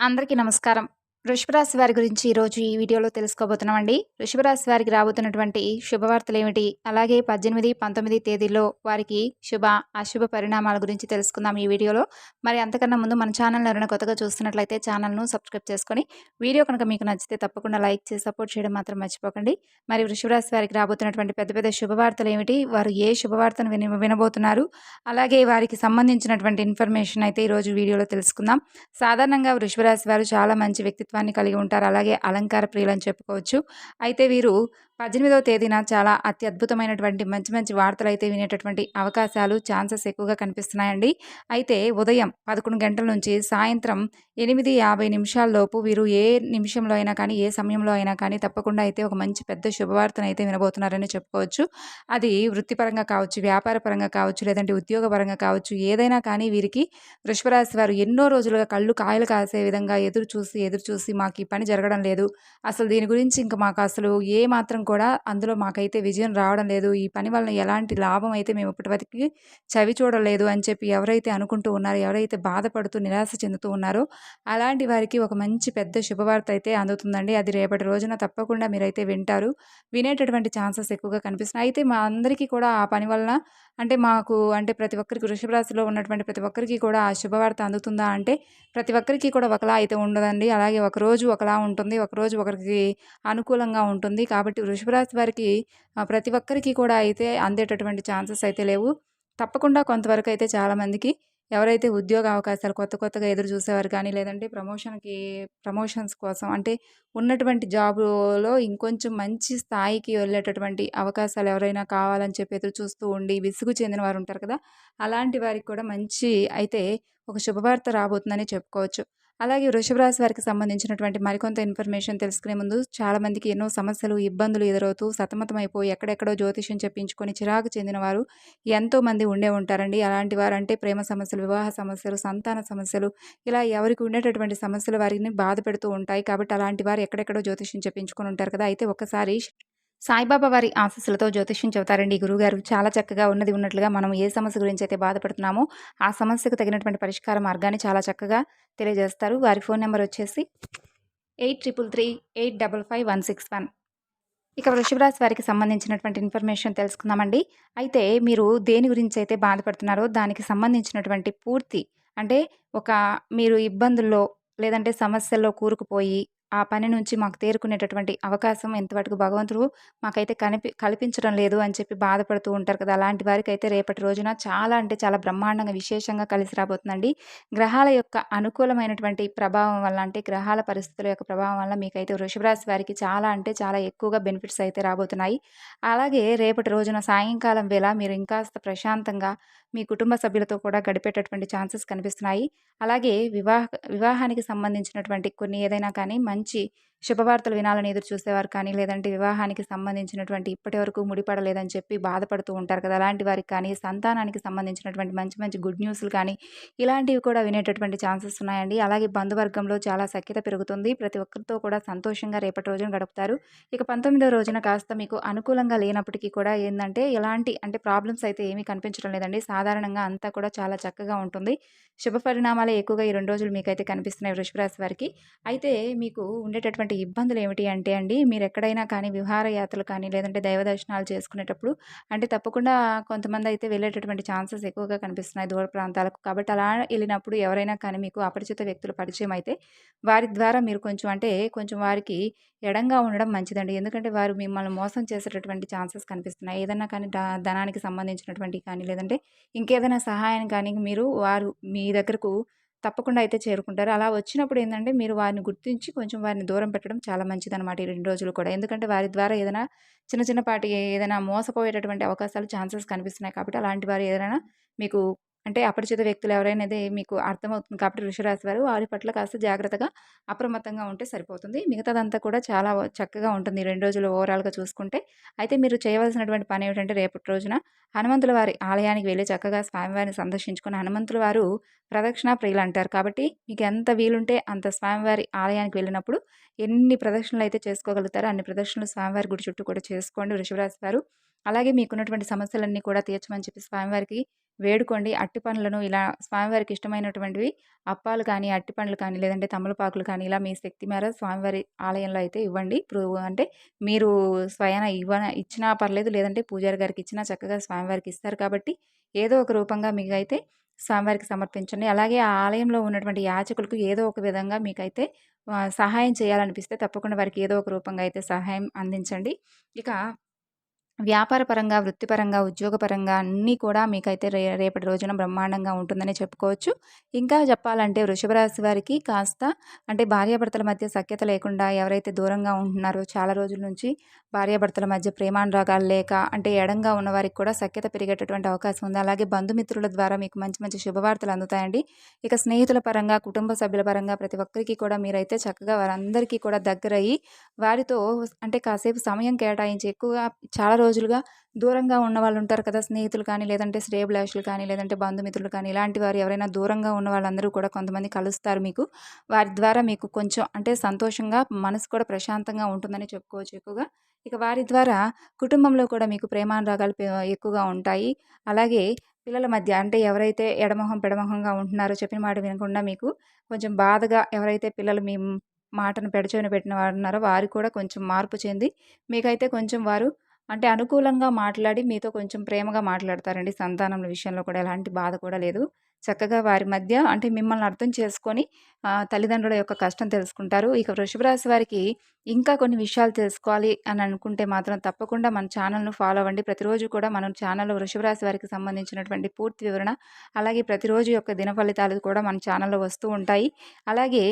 అందరికీ నమస్కారం. వృషభ రాశి వారి గురించి ఈరోజు ఈ వీడియోలో తెలుసుకోబోతున్నామండి. వృషభ రాశి వారికి రాబోతున్నటువంటి శుభవార్తలేమిటి? అలాగే 18, 19 తేదీల్లో వారికి శుభ, అశుభ పరిణామాల గురించి తెలుసుకుందాం ఈ వీడియోలో. మరి అంతకన్నా ముందు మన ఛానల్‌ని ఎవరైనా కొత్తగా చూస్తున్నట్లయితే ఛానల్‌ను సబ్స్క్రైబ్ చేసుకొని, వీడియో కనుక మీకు నచ్చితే తప్పకుండా లైక్ చేసి సపోర్ట్ చేయడం మాత్రం మర్చిపోకండి. మరి వృషభ రాశి వారికి రాబోతున్నటువంటి పెద్ద పెద్ద శుభవార్తలేమిటి? వారు ఏ శుభవార్తను వినబోతున్నారు? అలాగే వారికి సంబంధించినటువంటి ఇన్ఫర్మేషన్ అయితే ఈరోజు వీడియోలో తెలుసుకుందాం. సాధారణంగా వృషభ రాశి వారు చాలా మంచి వ్యక్తిత్వాన్ని కలిగి ఉంటారు. అలాగే అలంకార ప్రియులని చెప్పుకోవచ్చు. అయితే వీరు 18వ తేదీన చాలా అత్యద్భుతమైనటువంటి మంచి మంచి వార్తలైతే వినేటటువంటి అవకాశాలు, ఛాన్సెస్ ఎక్కువగా కనిపిస్తున్నాయండి. అయితే ఉదయం 11 గంటల నుంచి సాయంత్రం 8:50 లోపు వీరు ఏ నిమిషంలో అయినా కానీ, ఏ సమయంలో అయినా కానీ తప్పకుండా అయితే ఒక మంచి పెద్ద శుభవార్తనైతే వినబోతున్నారని చెప్పుకోవచ్చు. అది వృత్తిపరంగా కావచ్చు, వ్యాపార పరంగా కావచ్చు, లేదంటే ఉద్యోగపరంగా కావచ్చు, ఏదైనా కానీ వీరికి వృషభ రాశి వారు ఎన్నో రోజులుగా కళ్ళు కాయలు కాసే విధంగా ఎదురు చూసి మాకు ఈ పని జరగడం లేదు. అసలు దీని గురించి ఇంక మాకు అసలు ఏ మాత్రం కూడా అందులో మాకైతే విజయం రావడం లేదు. ఈ పని వలన ఎలాంటి లాభం అయితే మేము ఇప్పటివరకి చవి చూడలేదు అని చెప్పి ఎవరైతే అనుకుంటూ ఉన్నారో, ఎవరైతే బాధపడుతూ నిరాశ చెందుతూ ఉన్నారో అలాంటి వారికి ఒక మంచి పెద్ద శుభవార్త అయితే అందుతుందండి. అది రేపటి రోజున తప్పకుండా మీరైతే వింటారు. వినేటటువంటి ఛాన్సెస్ ఎక్కువగా కనిపిస్తున్నాయి. అయితే మా అందరికీ కూడా ఆ పని వలన అంటే ప్రతి ఒక్కరికి వృషభ రాశిలో ఉన్నటువంటి ప్రతి ఒక్కరికి కూడా ఆ శుభవార్త అందుతుందా అంటే, ప్రతి ఒక్కరికి కూడా ఒకలా అయితే ఉండదండి. అలాగే ఒకరోజు ఒకలా ఉంటుంది. ఒకరోజు ఒకరికి అనుకూలంగా ఉంటుంది. కాబట్టి వృషభ రాశి వారికి ప్రతి ఒక్కరికి కూడా అయితే అందేటటువంటి ఛాన్సెస్ అయితే లేవు. తప్పకుండా కొంతవరకైతే చాలామందికి ఎవరైతే ఉద్యోగ అవకాశాలు కొత్తగా ఎదురు చూసేవారు కానీ, లేదంటే ప్రమోషన్స్ కోసం అంటే ఉన్నటువంటి జాబ్‌లో ఇంకొంచెం మంచి స్థాయికి వెళ్ళేటటువంటి అవకాశాలు ఎవరైనా కావాలని చెప్పి ఎదురు చూస్తూ ఉండి విసుగు చెందిన వారు ఉంటారు కదా! అలాంటి వారికి కూడా మంచి అయితే ఒక శుభవార్త రాబోతుందని చెప్పుకోవచ్చు. అలాగే వృషభ రాశి వారికి సంబంధించినటువంటి మరికొంత ఇన్ఫర్మేషన్ తెలుసుకునే ముందు చాలామందికి ఎన్నో సమస్యలు, ఇబ్బందులు ఎదురవుతూ సతమతమైపోయి ఎక్కడెక్కడో జ్యోతిష్యం చెప్పించుకొని చిరాకు చెందిన వారు ఎంతోమంది ఉండే ఉంటారండి. అలాంటి వారంటే ప్రేమ సమస్యలు, వివాహ సమస్యలు, సంతాన సమస్యలు ఇలా ఎవరికి ఉండేటటువంటి సమస్యలు వారిని బాధ పెడుతూ ఉంటాయి. కాబట్టి అలాంటి వారు ఎక్కడెక్కడో జ్యోతిష్యం చెప్పించుకొని ఉంటారు కదా! అయితే ఒక్కసారి సాయిబాబా వారి ఆశీస్సులతో జ్యోతిష్యం చెబుతారండి ఈ గురువుగారు. చాలా చక్కగా ఉన్నది ఉన్నట్లుగా మనం ఏ సమస్య గురించి అయితే బాధపడుతున్నామో, ఆ సమస్యకు తగినటువంటి పరిష్కార మార్గాన్ని చాలా చక్కగా తెలియజేస్తారు. వారి ఫోన్ నంబర్ వచ్చేసి 8338555161. ఇక వృషభ రాశి వారికి సంబంధించినటువంటి ఇన్ఫర్మేషన్ తెలుసుకుందామండి. అయితే మీరు దేని గురించి అయితే బాధపడుతున్నారో దానికి సంబంధించినటువంటి పూర్తి అంటే ఒక మీరు ఇబ్బందుల్లో లేదంటే సమస్యల్లో కూరుకుపోయి ఆ పని నుంచి మాకు తేరుకునేటటువంటి అవకాశం ఇంతవరకు భగవంతుడు మాకైతే కల్పించడం లేదు అని చెప్పి బాధపడుతూ ఉంటారు కదా! అలాంటి వారికైతే రేపటి రోజున చాలా అంటే చాలా బ్రహ్మాండంగా విశేషంగా కలిసి రాబోతుందండి. గ్రహాల యొక్క అనుకూలమైనటువంటి ప్రభావం వల్ల అంటే గ్రహాల పరిస్థితుల యొక్క ప్రభావం వల్ల మీకైతే వృషభ రాశి వారికి చాలా అంటే చాలా ఎక్కువగా బెనిఫిట్స్ అయితే రాబోతున్నాయి. అలాగే రేపటి రోజున సాయంకాలం వేళ మీరు ఇంకాస్త ప్రశాంతంగా మీ కుటుంబ సభ్యులతో కూడా గడిపేటటువంటి ఛాన్సెస్ కనిపిస్తున్నాయి. అలాగే వివాహానికి సంబంధించినటువంటి కొన్ని ఏదైనా కానీ మంచి శుభవార్తలు వినాలని ఎదురు చూసేవారు కానీ, లేదంటే వివాహానికి సంబంధించినటువంటి ఇప్పటివరకు ముడిపడలేదని చెప్పి బాధపడుతూ ఉంటారు కదా! అలాంటి వారికి కానీ, సంతానానికి సంబంధించినటువంటి మంచి మంచి గుడ్ న్యూస్‌లు కానీ, ఇలాంటివి కూడా వినేటటువంటి ఛాన్సెస్ ఉన్నాయండి. అలాగే బంధువర్గంలో చాలా సఖ్యత పెరుగుతుంది. ప్రతి ఒక్కరితో కూడా సంతోషంగా రేపటి రోజున గడుపుతారు. ఇక 19వ రోజున కాస్త మీకు అనుకూలంగా లేనప్పటికీ కూడా ఏందంటే, ఎలాంటి అంటే ప్రాబ్లమ్స్ అయితే ఏమీ కనిపించడం లేదండి. సాధారణంగా అంతా కూడా చాలా చక్కగా ఉంటుంది. శుభ పరిణామాలే ఎక్కువగా ఈ 2 రోజులు మీకైతే కనిపిస్తున్నాయి వృషభ రాశి వారికి. అయితే మీకు ఉండేటటువంటి ఇబ్బందులేమిటి అంటే అండి, మీరెక్కడైనా కానీ విహారయాత్రలు కానీ, లేదంటే దైవ దర్శనాలు చేసుకునేటప్పుడు అంటే తప్పకుండా కొంతమందయితే వెళ్ళేటటువంటి ఛాన్సెస్ ఎక్కువగా కనిపిస్తున్నాయి దూర ప్రాంతాలకు. కాబట్టి అలా ఎళ్ళినప్పుడు ఎవరైనా కానీ మీకు అపరిచిత వ్యక్తులు పరిచయం అయితే, వారి ద్వారా మీరు కొంచెం వారికి ఎడంగా ఉండడం మంచిదండి. ఎందుకంటే వారు మిమ్మల్ని మోసం చేసేటటువంటి ఛాన్సెస్ కనిపిస్తున్నాయి. ఏదన్నా కానీ ధనానికి సంబంధించినటువంటివి కానీ, లేదంటే ఇంకేదైనా సహాయం కానీ వారు మీ దగ్గరకు తప్పకుండా అయితే చేరుకుంటారు. అలా వచ్చినప్పుడు ఏందంటే, మీరు వారిని గుర్తించి కొంచెం వారిని దూరం పెట్టడం చాలా మంచిదనమాట ఈ 2 రోజులు కూడా. ఎందుకంటే, వారి ద్వారా ఏదైనా చిన్నపాటి ఏదైనా మోసపోయేటటువంటి అవకాశాలు, ఛాన్సెస్ కనిపిస్తున్నాయి కాబట్టి, అలాంటి వారు ఏదైనా మీకు అంటే అపరిచిత వ్యక్తులు ఎవరైనది మీకు అర్థమవుతుంది కాబట్టి వృషరాశి వారు వారి పట్ల కాస్త జాగ్రత్తగా, అప్రమత్తంగా ఉంటే సరిపోతుంది. మిగతాదంతా కూడా చాలా చక్కగా ఉంటుంది ఈ 2 రోజులు ఓవరాల్‌గా చూసుకుంటే. అయితే మీరు చేయవలసినటువంటి పనేమిటంటే, రేపటి రోజున హనుమంతుల వారి ఆలయానికి వెళ్లి చక్కగా స్వామివారిని సందర్శించుకొని హనుమంతుల వారు ప్రదక్షిణా ప్రియులంటారు. కాబట్టి మీకెంత వీలుంటే అంత స్వామివారి ఆలయానికి వెళ్ళినప్పుడు ఎన్ని ప్రదక్షిణలైతే చేసుకోగలుగుతారో అన్ని ప్రదక్షిణలు స్వామివారి గుడి చుట్టూ కూడా చేసుకోండి వృషభ రాశి వారు. అలాగే మీకున్నటువంటి సమస్యలన్నీ కూడా తీర్చమని చెప్పి స్వామివారికి వేడుకోండి. అట్టి పండ్లను ఇలా స్వామివారికి ఇష్టమైనటువంటివి అప్పాలు కానీ, అట్టి పండ్లు కానీ, లేదంటే తమలపాకులు కానీ ఇలా మీ శక్తి మేర స్వామివారి ఆలయంలో అయితే ఇవ్వండి. ఇప్పుడు అంటే మీరు స్వయాన ఇచ్చినా పర్లేదు. లేదంటే పూజారి గారికి ఇచ్చినా చక్కగా స్వామివారికి ఇస్తారు కాబట్టి ఏదో ఒక రూపంగా మీకైతే స్వామివారికి సమర్పించండి. అలాగే ఆ ఆలయంలో ఉన్నటువంటి యాచకులకు ఏదో ఒక విధంగా మీకైతే సహాయం చేయాలనిపిస్తే తప్పకుండా వారికి ఏదో ఒక రూపంగా అయితే సహాయం అందించండి. ఇక వ్యాపార పరంగా, వృత్తిపరంగా, ఉద్యోగపరంగా అన్నీ కూడా మీకైతే రేపటి రోజున బ్రహ్మాండంగా ఉంటుందని చెప్పుకోవచ్చు. ఇంకా చెప్పాలంటే వృషభ రాశి వారికి కాస్త అంటే భార్యాభర్తల మధ్య సఖ్యత లేకుండా ఎవరైతే దూరంగా ఉంటున్నారో చాలా రోజుల నుంచి భార్యాభర్తల మధ్య ప్రేమానురాగాలు లేక అంటే ఎడంగా ఉన్నవారికి కూడా సఖ్యత పెరిగేటటువంటి అవకాశం ఉంది. అలాగే బంధుమిత్రుల ద్వారా మీకు మంచి మంచి శుభవార్తలు అందుతాయండి. ఇక స్నేహితుల పరంగా, కుటుంబ సభ్యుల పరంగా ప్రతి ఒక్కరికి కూడా మీరైతే చక్కగా వారందరికీ కూడా దగ్గరయ్యి వారితో అంటే కాసేపు సమయం కేటాయించి ఎక్కువగా చాలా రోజులుగా దూరంగా ఉన్నవాళ్ళు ఉంటారు కదా! స్నేహితులు కానీ, లేదంటే శ్రేయోభిలాషులు కానీ, లేదంటే బంధుమిత్రులు కానీ, ఇలాంటి వారు ఎవరైనా దూరంగా ఉన్న వాళ్ళందరూ కూడా కొంతమంది కలుస్తారు మీకు. వారి ద్వారా మీకు కొంచెం అంటే సంతోషంగా మనసు కూడా ప్రశాంతంగా ఉంటుందని చెప్పుకోవచ్చు ఎక్కువగా. ఇక వారి ద్వారా కుటుంబంలో కూడా మీకు ప్రేమానురాగాలు ఎక్కువగా ఉంటాయి. అలాగే పిల్లల మధ్య అంటే ఎవరైతే ఎడమొహం, పెడమొహంగా ఉంటున్నారో చెప్పిన మాట వినకుండా మీకు కొంచెం బాధగా ఎవరైతే పిల్లలు మీ మాటను పెడచెవిన పెట్టిన వారున్నారో వారు కూడా కొంచెం మార్పు చెంది మీకైతే కొంచెం వారు అంటే అనుకూలంగా మాట్లాడి మీతో కొంచెం ప్రేమగా మాట్లాడతారండి. సంతానం విషయంలో కూడా ఎలాంటి బాధ కూడా లేదు. చక్కగా వారి మధ్య అంటే మిమ్మల్ని అర్థం చేసుకొని తల్లిదండ్రుల యొక్క కష్టం తెలుసుకుంటారు. ఇక వృషభ రాశి వారికి ఇంకా కొన్ని విషయాలు తెలుసుకోవాలి అని అనుకుంటే మాత్రం తప్పకుండా మన ఛానల్‌ను ఫాలో అవ్వండి. ప్రతిరోజు కూడా మన ఛానల్‌లో వృషభ రాశి వారికి సంబంధించినటువంటి పూర్తి వివరణ, అలాగే ప్రతిరోజు యొక్క దిన ఫలితాలు కూడా మన ఛానల్‌లో వస్తూ ఉంటాయి. అలాగే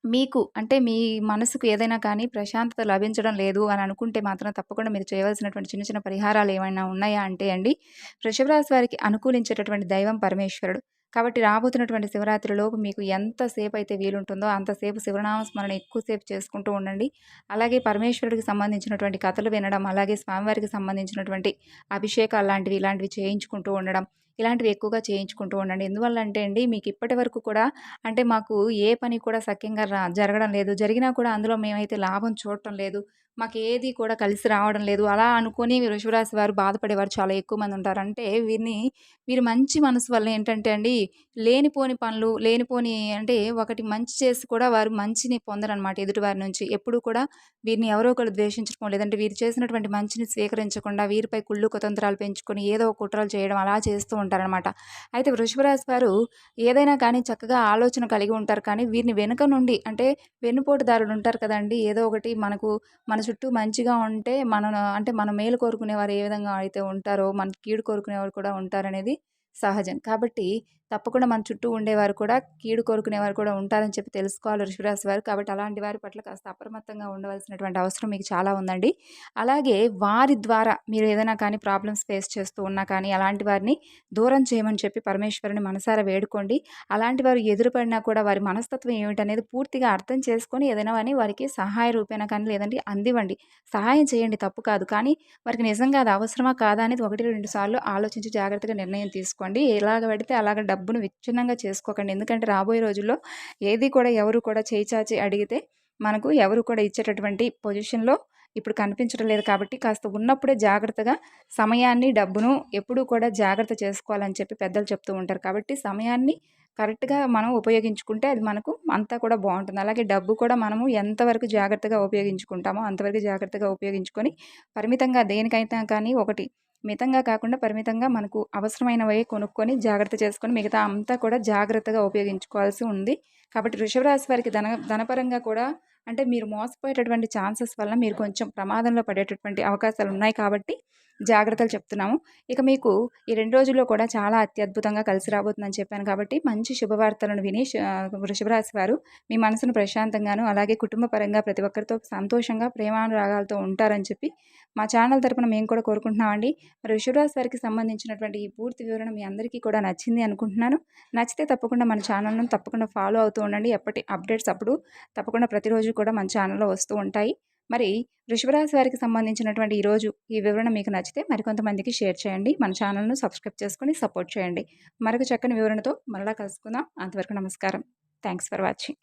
మీకు అంటే మీ మనసుకు ఏదైనా కానీ ప్రశాంతత లభించడం లేదు అని అనుకుంటే మాత్రం తప్పకుండా మీరు చేయవలసినటువంటి చిన్న చిన్న పరిహారాలు ఏమైనా ఉన్నాయా అంటే అండి, వృషభ రాశి వారికి అనుకూలించేటటువంటి దైవం పరమేశ్వరుడు. కాబట్టి రాబోతున్నటువంటి శివరాత్రిలోపు మీకు ఎంతసేపు అయితే వీలుంటుందో అంతసేపు శివనామ స్మరణ ఎక్కువసేపు చేసుకుంటూ ఉండండి. అలాగే పరమేశ్వరుడికి సంబంధించినటువంటి కథలు వినడం, అలాగే స్వామివారికి సంబంధించినటువంటి అభిషేకాలు లాంటివి ఇలాంటివి చేయించుకుంటూ ఉండడం. ఇలాంటివి ఎక్కువగా చేయించుకుంటూ ఉండండి. ఎందువల్ల అంటే అండి మీకు ఇప్పటి వరకు కూడా అంటే మాకు ఏ పని కూడా సఖ్యంగా జరగడం లేదు. జరిగినా కూడా అందులో మేమైతే లాభం చూడటం లేదు. మాకేది కూడా కలిసి రావడం లేదు. అలా అనుకోని వృషభరాశి వారు బాధపడేవారు చాలా ఎక్కువ మంది ఉంటారు. అంటే వీరు మంచి మనసు వల్ల ఏంటంటే అండి లేనిపోని పనులు, లేనిపోని అంటే ఒకటి మంచి చేసి కూడా వారు మంచిని పొందరనమాట ఎదుటివారి నుంచి. ఎప్పుడూ కూడా వీరిని ఎవరో ఒకళ్ళు ద్వేషించడం, లేదంటే వీరు చేసినటువంటి మంచిని స్వీకరించకుండా వీరిపై కుళ్ళు కుతంత్రాలు పెంచుకొని ఏదో ఒక కుట్రలు చేయడం అలా చేస్తూ ఉంటారనమాట. అయితే వృషభ రాశి వారు ఏదైనా కానీ చక్కగా ఆలోచన కలిగి ఉంటారు. కానీ వీరిని వెనుక నుండి అంటే వెన్నుపోటుదారులు ఉంటారు కదండీ! ఏదో ఒకటి మన చుట్టూ మంచిగా ఉంటే అంటే మన మేలు కోరుకునేవారు ఏ విధంగా అయితే ఉంటారో, మన కీడు కోరుకునేవారు కూడా ఉంటారనేది సహజం. కాబట్టి తప్పకుండా మన చుట్టూ ఉండేవారు కూడా కీడు కోరుకునేవారు కూడా ఉంటారని చెప్పి తెలుసుకోవాలి వృషభరాశి వారు. కాబట్టి అలాంటి వారి పట్ల కాస్త అప్రమత్తంగా ఉండవలసినటువంటి అవసరం మీకు చాలా ఉందండి. అలాగే వారి ద్వారా మీరు ఏదైనా కానీ ప్రాబ్లమ్స్ ఫేస్ చేస్తూ ఉన్నా కానీ అలాంటి వారిని దూరం చేయమని చెప్పి పరమేశ్వరుని మనసారా వేడుకోండి. అలాంటి వారు ఎదురుపడినా కూడా వారి మనస్తత్వం ఏమిటనేది పూర్తిగా అర్థం చేసుకొని ఏదైనా అని వారికి సహాయ రూపేణా కానీ లేదంటే అందివ్వండి. సహాయం చేయండి తప్పు కాదు. కానీ వారికి నిజంగా అది అవసరమా కాదా అనేది 1, 2 సార్లు ఆలోచించి జాగ్రత్తగా నిర్ణయం తీసుకోండి. ఎలాగ పడితే అలాగ డబ్బును విచ్ఛిన్నంగా చేసుకోకండి. ఎందుకంటే రాబోయే రోజుల్లో ఏది కూడా ఎవరు కూడా చేయి చాచి అడిగితే మనకు ఎవరు కూడా ఇచ్చేటటువంటి పొజిషన్‌లో ఇప్పుడు కనిపించడం లేదు కాబట్టి కాస్త ఉన్నప్పుడే జాగ్రత్తగా సమయాన్ని, డబ్బును ఎప్పుడూ కూడా జాగ్రత్త చేసుకోవాలని చెప్పి పెద్దలు చెప్తూ ఉంటారు. కాబట్టి సమయాన్ని కరెక్ట్‌గా మనం ఉపయోగించుకుంటే అది మనకు అంతా కూడా బావుంటుంది. అలాగే డబ్బు కూడా మనము ఎంతవరకు జాగ్రత్తగా ఉపయోగించుకుంటామో అంతవరకు జాగ్రత్తగా ఉపయోగించుకొని పరిమితంగా దేనికైనా కానీ ఒకటి మితంగా కాకుండా పరిమితంగా మనకు అవసరమైనవే కొనుక్కొని జాగ్రత్త చేసుకొని మిగతా అంతా కూడా జాగ్రత్తగా ఉపయోగించుకోవాల్సి ఉంది. కాబట్టి వృషభ రాశి వారికి ధనపరంగా కూడా అంటే మీరు మోసపోయేటటువంటి ఛాన్సెస్ వల్ల మీరు కొంచెం ప్రమాదంలో పడేటటువంటి అవకాశాలున్నాయి కాబట్టి జాగ్రత్తలు చెప్తున్నాము. ఇక మీకు ఈ 2 రోజుల్లో కూడా చాలా అత్యద్భుతంగా కలిసి రాబోతుందని చెప్పాను కాబట్టి మంచి శుభవార్తలను విని వృషభ రాశి వారు మీ మనసును ప్రశాంతంగాను అలాగే కుటుంబ పరంగా ప్రతి ఒక్కరితో సంతోషంగా ప్రేమానురాగాలతో ఉంటారని చెప్పి మా ఛానల్ తరపున మేము కూడా కోరుకుంటున్నామండి. మరి వృషభ రాశి వారికి సంబంధించినటువంటి ఈ పూర్తి వివరణ మీ అందరికీ కూడా నచ్చింది అనుకుంటున్నాను. నచ్చితే తప్పకుండా మన ఛానల్‌ను తప్పకుండా ఫాలో అవుతూ ఉండండి. ఎప్పటి అప్డేట్స్ అప్పుడు తప్పకుండా ప్రతిరోజు కూడా మన ఛానల్‌లో వస్తూ ఉంటాయి. మరి వృషభ రాశి వారికి సంబంధించినటువంటి ఈరోజు ఈ వివరణ మీకు నచ్చితే మరికొంతమందికి షేర్ చేయండి. మన ఛానల్‌ను సబ్స్క్రైబ్ చేసుకొని సపోర్ట్ చేయండి. మరొక చక్కని వివరణతో మరలా కలుసుకుందాం. అంతవరకు నమస్కారం. Thanks for watching.